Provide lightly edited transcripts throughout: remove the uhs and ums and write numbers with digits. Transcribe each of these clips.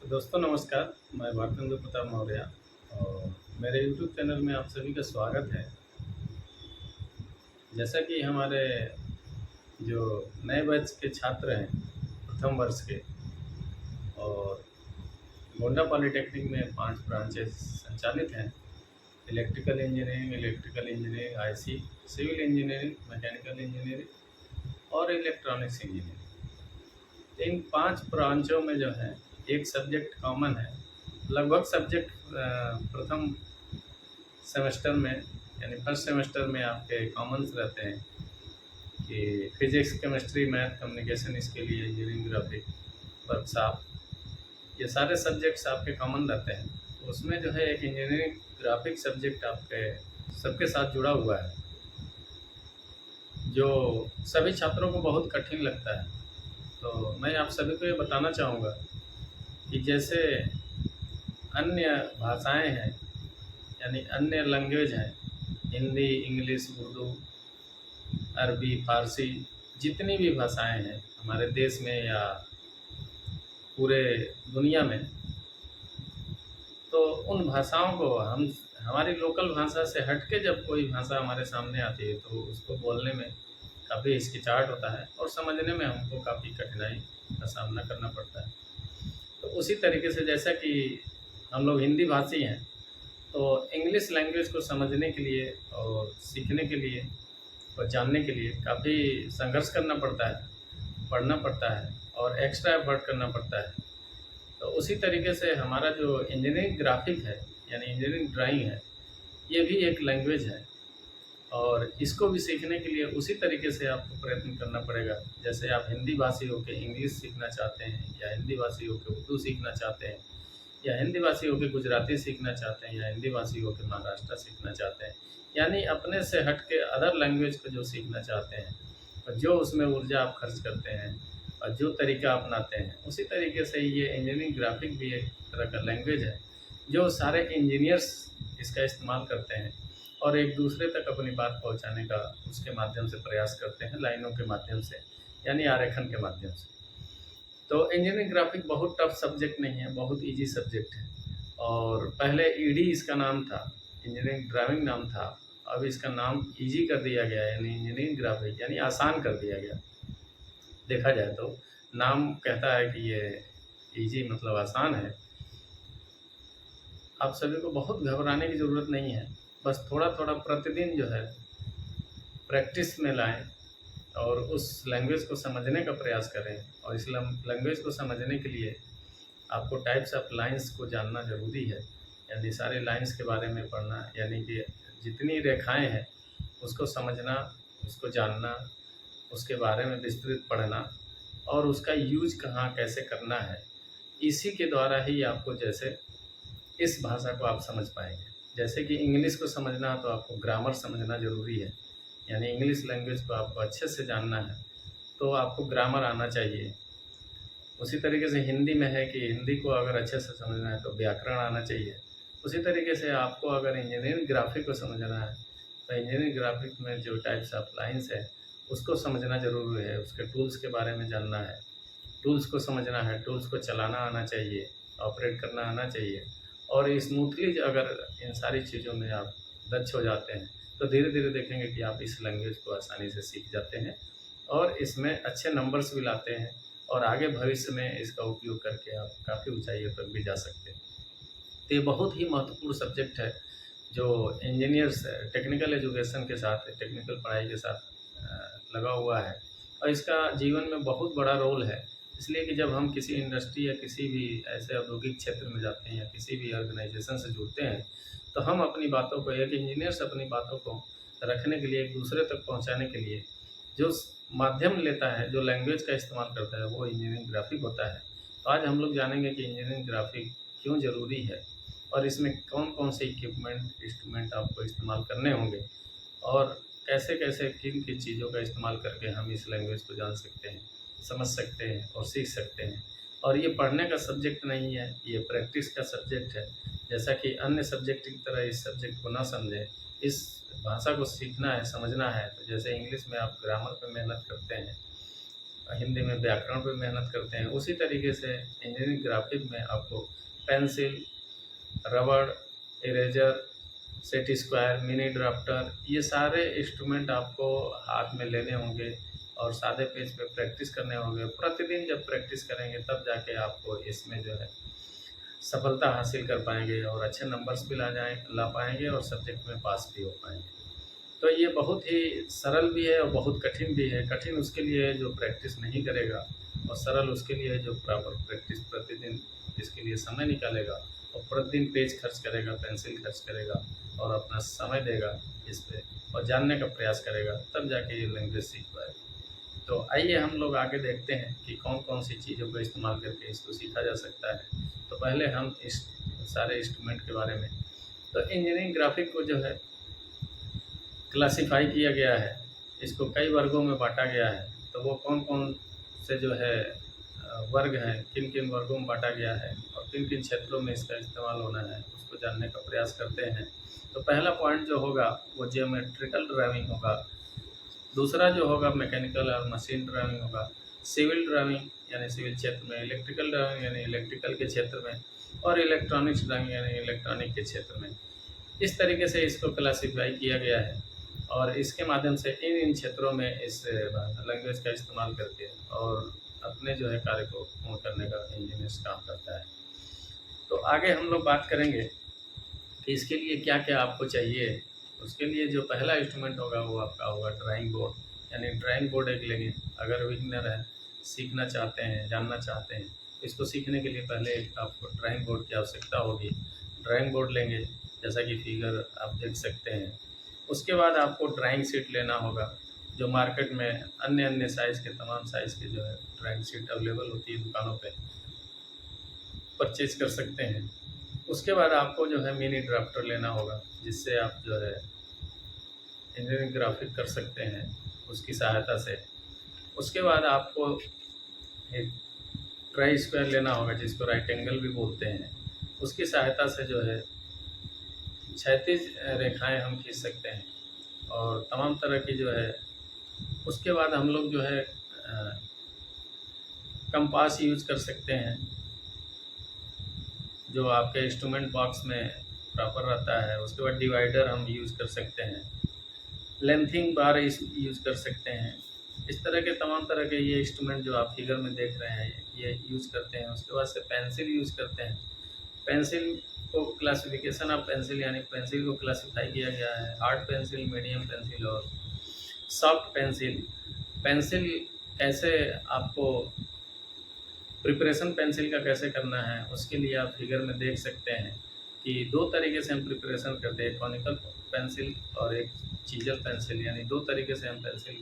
तो दोस्तों नमस्कार, मैं भारतेंदु प्रताप मौर्य और मेरे यूट्यूब चैनल में आप सभी का स्वागत है। जैसा कि हमारे जो नए बैच के छात्र हैं, प्रथम वर्ष के और गोंडा पॉलिटेक्निक में 5 ब्रांचेस संचालित हैं। Electrical engineering, IC, civil engineering, mechanical engineering और इलेक्ट्रॉनिक्स इंजीनियरिंग। तो इन 5 ब्रांचों में जो है एक सब्जेक्ट कॉमन है। लगभग सब्जेक्ट प्रथम सेमेस्टर में यानी फर्स्ट सेमेस्टर में आपके कॉमन्स रहते हैं कि physics, chemistry, math, communication skill, engineering, graphic, workshop, ये सारे सब्जेक्ट्स आपके कॉमन रहते हैं। तो उसमें जो है एक इंजीनियरिंग ग्राफिक सब्जेक्ट आपके सबके साथ जुड़ा हुआ है, जो सभी छात्रों को बहुत कठिन लगता है। तो मैं आप सभी को ये बताना चाहूँगा कि जैसे अन्य भाषाएं हैं यानी अन्य लैंग्वेज हैं, हिंदी, इंग्लिश, उर्दू, अरबी, फ़ारसी, जितनी भी भाषाएं हैं हमारे देश में या पूरे दुनिया में, तो उन भाषाओं को हम हमारी लोकल भाषा से हट के जब कोई भाषा हमारे सामने आती है तो उसको बोलने में काफ़ी हिचकिचाहट होता है और समझने में हमको काफ़ी कठिनाई का सामना करना पड़ता है। तो उसी तरीके से जैसा कि हम लोग हिंदी भाषी हैं, तो इंग्लिश लैंग्वेज को समझने के लिए और सीखने के लिए और जानने के लिए काफ़ी संघर्ष करना पड़ता है, पढ़ना पड़ता है और एक्स्ट्रा एफर्ट करना पड़ता है। तो उसी तरीके से हमारा जो इंजीनियरिंग ग्राफिक है यानी इंजीनियरिंग ड्राइंग है, ये भी एक लैंग्वेज है और इसको भी सीखने के लिए उसी तरीके से आपको प्रयत्न करना पड़ेगा। जैसे आप हिंदी भाषी होकर इंग्लिश सीखना चाहते हैं या हिंदी भाषी होकर उर्दू सीखना चाहते हैं या हिंदी भाषी होकर गुजराती सीखना चाहते हैं या हिंदी भाषी होकर महाराष्ट्र सीखना चाहते हैं, यानी अपने से हट के अदर लैंग्वेज को जो सीखना चाहते हैं और जो उसमें ऊर्जा आप खर्च करते हैं और जो तरीका अपनाते हैं, उसी तरीके से ये इंजीनियरिंग ग्राफिक भी एक तरह का लैंग्वेज है जो सारे इंजीनियर्स इसका इस्तेमाल करते हैं और एक दूसरे तक अपनी बात पहुंचाने का उसके माध्यम से प्रयास करते हैं, लाइनों के माध्यम से यानी आरेखन के माध्यम से। तो इंजीनियरिंग ग्राफिक बहुत टफ सब्जेक्ट नहीं है, बहुत इजी सब्जेक्ट है। और पहले ईडी इसका नाम था, इंजीनियरिंग ड्राइंग नाम था। अब इसका नाम इजी कर दिया गया है यानी इंजीनियरिंग ग्राफिक यानी आसान कर दिया गया। देखा जाए तो नाम कहता है कि ये इजी मतलब आसान है। आप सभी को बहुत घबराने की ज़रूरत नहीं है, बस थोड़ा-थोड़ा प्रतिदिन जो है प्रैक्टिस में लाएँ और उस लैंग्वेज को समझने का प्रयास करें और इस लैंग्वेज को समझने के लिए आपको टाइप्स ऑफ लाइन्स को जानना ज़रूरी है, यानी सारे लाइन्स के बारे में पढ़ना, यानी कि जितनी रेखाएँ हैं उसको समझना, उसको जानना, उसके बारे में विस्तृत पढ़ना और उसका यूज़ कहाँ कैसे करना है। इसी के द्वारा ही आपको जैसे इस भाषा को आप समझ पाएँगे। जैसे कि इंग्लिश को समझना है तो आपको ग्रामर समझना ज़रूरी है, यानी इंग्लिश लैंग्वेज को आपको अच्छे से जानना है, तो आपको ग्रामर आना चाहिए। उसी तरीके से हिंदी में है कि हिंदी को अगर अच्छे से समझना है तो व्याकरण आना चाहिए। उसी तरीके से आपको अगर इंजीनियरिंग ग्राफिक को समझना है, तो इंजीनियरिंग ग्राफिक में जो टाइप्स ऑफ लाइन्स है, उसको समझना ज़रूरी है, उसके टूल्स के बारे में जानना है। टूल्स को समझना है, टूल्स को चलाना आना चाहिए, ऑपरेट करना आना चाहिए और स्मूथली अगर इन सारी चीज़ों में आप दक्ष हो जाते हैं, तो धीरे-धीरे देखेंगे कि आप इस लैंग्वेज को आसानी से सीख जाते हैं और इसमें अच्छे नंबर्स भी लाते हैं और आगे भविष्य में इसका उपयोग करके आप काफ़ी ऊँचाइयों तक भी जा सकते हैं। तो ये बहुत ही महत्वपूर्ण सब्जेक्ट है, जो इंजीनियर्स टेक्निकल एजुकेशन के साथ, टेक्निकल पढ़ाई के साथ लगा हुआ है और इसका जीवन में बहुत बड़ा रोल है। इसलिए कि जब हम किसी इंडस्ट्री या किसी भी ऐसे औद्योगिक क्षेत्र में जाते हैं या किसी भी ऑर्गेनाइजेशन से जुड़ते हैं, तो हम अपनी बातों को एक इंजीनियर्स अपनी बातों को रखने के लिए, एक दूसरे तक पहुँचाने के लिए जो माध्यम लेता है, जो लैंग्वेज का इस्तेमाल करता है, वो इंजीनियरिंग ग्राफिक होता है। तो आज हम लोग जानेंगे कि इंजीनियरिंग ग्राफिक क्यों ज़रूरी है और इसमें कौन-कौन से इक्विपमेंट, इंस्ट्रूमेंट आपको इस्तेमाल करने होंगे और कैसे-कैसे, किन-किन चीज़ों का इस्तेमाल करके हम इस लैंग्वेज को जान सकते हैं, समझ सकते हैं और सीख सकते हैं। और ये पढ़ने का सब्जेक्ट नहीं है, ये प्रैक्टिस का सब्जेक्ट है। जैसा कि अन्य सब्जेक्ट की तरह इस सब्जेक्ट को ना समझें, इस भाषा को सीखना है, समझना है, तो जैसे इंग्लिश में आप ग्रामर पे मेहनत करते हैं, हिंदी में व्याकरण पे मेहनत करते हैं, उसी तरीके से इंजीनियरिंग ग्राफिक में आपको पेंसिल, रबड़, eraser, set square, mini drafter, ये सारे इंस्ट्रूमेंट आपको हाथ में लेने होंगे और सादे पेज पे प्रैक्टिस करने होंगे। प्रतिदिन जब प्रैक्टिस करेंगे तब जाके आपको इसमें जो है सफलता हासिल कर पाएंगे और अच्छे नंबर्स भी ला पाएंगे और सब्जेक्ट में पास भी हो पाएंगे। तो ये बहुत ही सरल भी है और बहुत कठिन भी है। कठिन उसके लिए है जो प्रैक्टिस नहीं करेगा और सरल उसके लिए है जो प्रॉपर प्रैक्टिस प्रतिदिन इसके लिए समय निकालेगा और प्रतिदिन पेज खर्च करेगा, पेंसिल खर्च करेगा और अपना समय देगा इस पे और जानने का प्रयास करेगा, तब जाके ये लैंग्वेज सीख पाएगा। तो आइए हम लोग आगे देखते हैं कि कौन कौन सी चीज़ों को इस्तेमाल करके इसको सीखा जा सकता है। तो पहले हम इस सारे इंस्ट्रूमेंट के बारे में, तो इंजीनियरिंग ग्राफिक को जो है क्लासिफाई किया गया है, इसको कई वर्गों में बांटा गया है। तो वो कौन कौन से जो है वर्ग हैं, किन किन वर्गों में बांटा गया है और किन किन क्षेत्रों में इसका इस्तेमाल होना है, उसको जानने का प्रयास करते हैं। तो पहला पॉइंट जो होगा वो ज्योमेट्रिकल ड्राइंग होगा, दूसरा जो होगा मैकेनिकल और मशीन ड्राइंग होगा, सिविल ड्राइंग यानी सिविल क्षेत्र में, इलेक्ट्रिकल ड्राइंग यानी इलेक्ट्रिकल के क्षेत्र में, और इलेक्ट्रॉनिक्स ड्राइंग यानी इलेक्ट्रॉनिक के क्षेत्र में। इस तरीके से इसको क्लासिफाई किया गया है और इसके माध्यम से इन क्षेत्रों में इस लैंग्वेज का इस्तेमाल करके और अपने जो है कार्य को पूर्ण करने का इंजीनियर्स काम करता है। तो आगे हम लोग बात करेंगे कि इसके लिए क्या क्या आपको चाहिए। उसके लिए जो पहला इंस्ट्रूमेंट होगा वो आपका होगा ड्राइंग बोर्ड, यानी ड्राइंग बोर्ड एक लेंगे। अगर बिगिनर है, सीखना चाहते हैं, जानना चाहते हैं, इसको सीखने के लिए पहले आपको ड्राइंग बोर्ड की आवश्यकता होगी। ड्राइंग बोर्ड लेंगे, जैसा कि फिगर आप देख सकते हैं। उसके बाद आपको ड्राइंग शीट लेना होगा, जो मार्केट में अन्य अन्य साइज़ के, तमाम साइज़ के जो है ड्राइंग शीट अवेलेबल होती है, दुकानों पे परचेज कर सकते हैं। उसके बाद आपको जो है मिनी ड्राफ्टर लेना होगा, जिससे आप जो है इंजीनियरिंग ग्राफिक कर सकते हैं उसकी सहायता से। उसके बाद आपको एक ट्राई स्क्वायर लेना होगा, जिसको राइट एंगल भी बोलते हैं। उसकी सहायता से जो है क्षैतिज रेखाएं हम खींच सकते हैं और तमाम तरह की जो है। उसके बाद हम लोग जो है कंपास यूज कर सकते हैं, जो आपके इंस्ट्रूमेंट बॉक्स में प्रॉपर रहता है। उसके बाद डिवाइडर हम यूज़ कर सकते हैं, लेंथिंग बार यूज़ कर सकते हैं। इस तरह के तमाम तरह के ये इंस्ट्रूमेंट जो आप फिगर में देख रहे हैं ये यूज़ करते हैं। उसके बाद से पेंसिल यूज़ करते हैं। पेंसिल को क्लासिफिकेशन ऑफ पेंसिल, यानी पेंसिल को क्लासिफाई किया गया है हार्ड पेंसिल, मीडियम पेंसिल और सॉफ्ट पेंसिल। पेंसिल कैसे आपको प्रिपरेशन पेंसिल का कैसे करना है, उसके लिए आप फिगर में देख सकते हैं कि दो तरीके से हम प्रिपरेशन करते हैं, कॉनिकल पेंसिल और एक चीजल पेंसिल। यानी दो तरीके से हम पेंसिल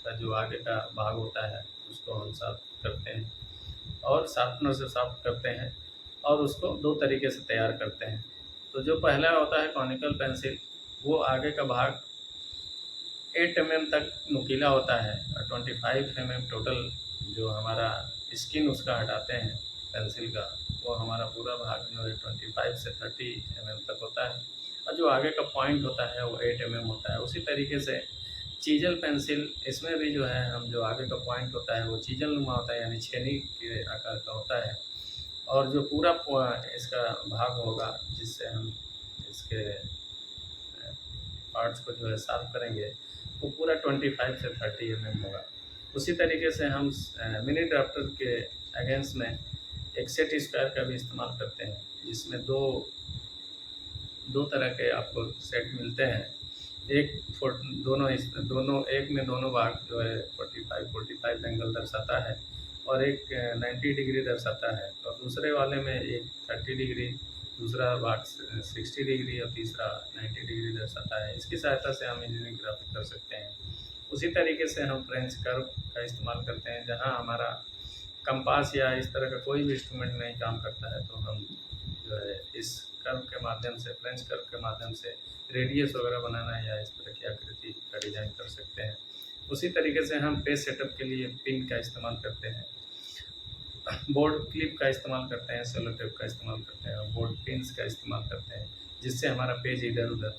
का जो आगे का भाग होता है उसको हम साफ करते हैं और शार्पनर से साफ करते हैं और उसको दो तरीके से तैयार करते हैं। तो जो पहला होता है कॉनिकल पेंसिल, वो आगे का भाग 8 mm तक नुकीला होता है और 25 mm टोटल जो हमारा स्किन उसका हटाते हैं पेंसिल का, वो हमारा पूरा भाग जो है 25 से 30 mm तक होता है और जो आगे का पॉइंट होता है वो 8 mm होता है। उसी तरीके से चीजल पेंसिल, इसमें भी जो है हम जो आगे का पॉइंट होता है वो चीजल नुमा होता है, यानी छेनी के आकार का होता है। और जो पूरा इसका भाग होगा जिससे हम इसके पार्ट्स को जो है साफ करेंगे, वो पूरा 25 से 30 mm होगा। उसी तरीके से हम मिनी ड्राफ्टर के अगेंस्ट में एक सेट स्क्वायर का भी इस्तेमाल करते हैं, जिसमें दो तरह के आपको सेट मिलते हैं। एक दोनों एक में दोनों भाग जो है 45 एंगल दर्शाता है और एक 90 डिग्री दर्शाता है, और दूसरे वाले में एक 30 डिग्री, दूसरा भाग 60 डिग्री और तीसरा 90 डिग्री दर्शाता है। इसकी सहायता से हम इंजीनियरिंग ग्राफिक कर सकते हैं। उसी तरीके से हम फ्रेंच कर्व का इस्तेमाल करते हैं, जहां हमारा कंपास या इस तरह का कोई भी इंस्ट्रूमेंट नहीं काम करता है, तो हम जो है इस कर्व के माध्यम से, फ्रेंच कर्व के माध्यम से रेडियस वगैरह बनाना या इस तरह की आकृति का डिजाइन कर सकते हैं। उसी तरीके से हम पेज सेटअप के लिए पिन का इस्तेमाल करते हैं, बोर्ड क्लिप का इस्तेमाल करते हैं, सेलो टेप का इस्तेमाल करते हैं और बोर्ड पिन्स का इस्तेमाल करते हैं, जिससे हमारा पेज इधर उधर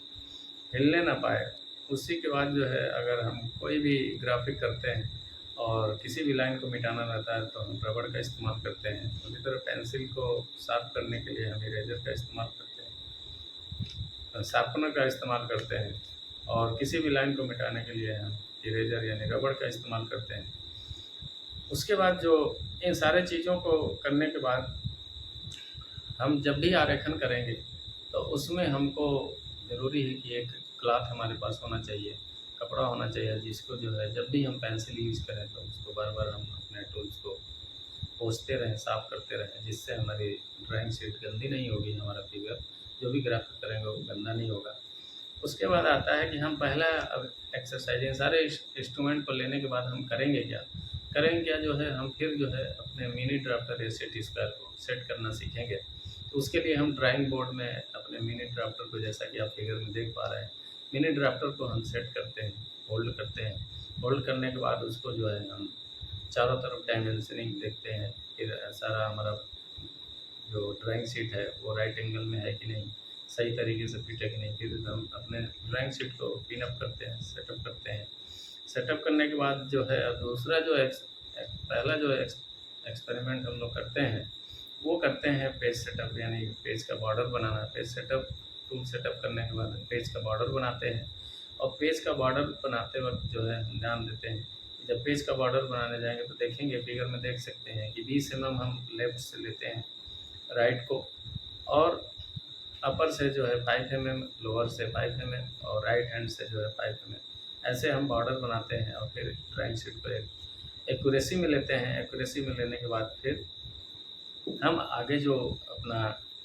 हिलने ना पाए। उसी के बाद जो है अगर हम कोई भी ग्राफिक करते हैं और किसी भी लाइन को मिटाना रहता है तो हम रबड़ का इस्तेमाल करते हैं। उसी तरह पेंसिल को साफ करने के लिए हम इरेजर का इस्तेमाल करते हैं, शार्पनर का इस्तेमाल करते हैं। और किसी भी लाइन को मिटाने के लिए हम इरेजर यानी रबड़ का इस्तेमाल करते हैं। उसके बाद जो इन सारे चीज़ों को करने के बाद हम जब भी आरेखन करेंगे तो उसमें हमको ज़रूरी है कि एक क्लॉथ हमारे पास होना चाहिए, कपड़ा होना चाहिए, जिसको जो है जब भी हम पेंसिल यूज़ करें तो उसको बार बार हम अपने टूल्स को पोंछते रहें, साफ़ करते रहें, जिससे हमारी ड्राइंग शीट गंदी नहीं होगी, हमारा फिगर जो भी ग्राफ करेंगे वो गंदा नहीं होगा। उसके बाद आता है कि हम पहला अब एक्सरसाइज इन सारे इंस्ट्रूमेंट को लेने के बाद हम करेंगे क्या? करेंगे क्या जो है हम फिर जो है अपने मिनी ड्राफ्टर या सेट स्क्वायर को सेट करना सीखेंगे। तो उसके लिए हम ड्राइंग बोर्ड में अपने मिनी ड्राफ्टर को, जैसा कि आप फिगर में देख पा रहे हैं, मिनी ड्राफ्टर को हम सेट करते हैं, होल्ड करते हैं। होल्ड करने के बाद उसको जो है हम चारों तरफ डायमेंशनिंग देखते हैं, फिर सारा हमारा जो ड्राइंग शीट है वो राइट एंगल में है कि नहीं, सही तरीके से फिट है कि नहीं। फिर हम अपने ड्राइंग शीट को पिन अप करते हैं, सेटअप करते हैं। सेटअप करने के बाद जो है अब दूसरा जो पहला जो एक्सपेरिमेंट हम लोग करते हैं वो करते हैं पेज सेटअप, यानी पेज का बॉर्डर बनाना। पेज सेटअप टूल सेटअप करने के बाद पेज का बॉर्डर बनाते हैं। और पेज का बॉर्डर बनाते वक्त जो है हम ध्यान देते हैं, जब पेज का बॉर्डर बनाने जाएंगे तो देखेंगे, फिगर में देख सकते हैं कि 20 mm हम लेफ़्ट से लेते हैं राइट को, और अपर से जो है 5 mm, लोअर से 5 mm और राइट हैंड से जो है 5 mm, ऐसे हम बॉर्डर बनाते हैं। और फिर ड्राइंग शीट को एक्यूरेसी में लेते हैं। एक्यूरेसी में लेने के बाद फिर हम आगे जो अपना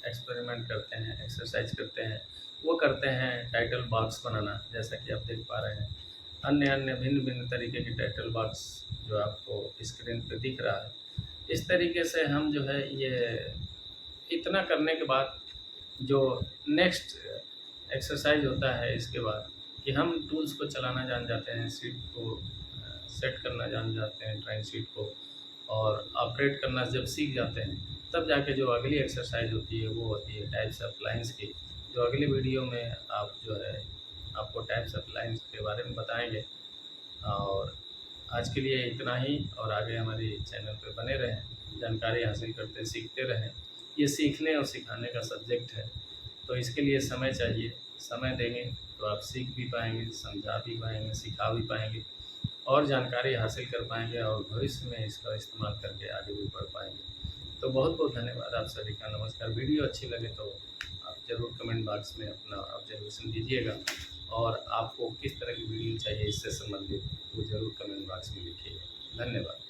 एक्सपेरिमेंट करते हैं, एक्सरसाइज करते हैं, वो करते हैं टाइटल बॉक्स बनाना। जैसा कि आप देख पा रहे हैं, अन्य अन्य भिन्न भिन्न तरीके के टाइटल बॉक्स जो आपको स्क्रीन पे दिख रहा है। इस तरीके से हम जो है ये इतना करने के बाद जो नेक्स्ट एक्सरसाइज होता है इसके बाद कि हम टूल्स को चलाना जान जाते हैं, शीट को सेट करना जान जाते हैं, ड्राइंग शीट को, और ऑपरेट करना जब सीख जाते हैं तब जाके जो अगली एक्सरसाइज होती है वो होती है टाइप्स ऑफ लाइंस की, जो अगली वीडियो में आप जो है आपको टाइप्स ऑफ लाइंस के बारे में बताएंगे। और आज के लिए इतना ही, और आगे हमारी चैनल पे बने रहें, जानकारी हासिल करते सीखते रहें। ये सीखने और सिखाने का सब्जेक्ट है, तो इसके लिए समय चाहिए। समय देंगे तो आप सीख भी पाएंगे, समझा भी पाएंगे, सिखा भी पाएंगे और जानकारी हासिल कर पाएंगे, और भविष्य में इसका इस्तेमाल करके आगे भी बढ़ पाएंगे। तो बहुत बहुत धन्यवाद आप सभी का, नमस्कार। वीडियो अच्छी लगे तो आप ज़रूर कमेंट बॉक्स में अपना ऑब्जर्वेशन दीजिएगा, और आपको किस तरह की वीडियो चाहिए इससे संबंधित वो ज़रूर कमेंट बॉक्स में लिखिएगा। धन्यवाद।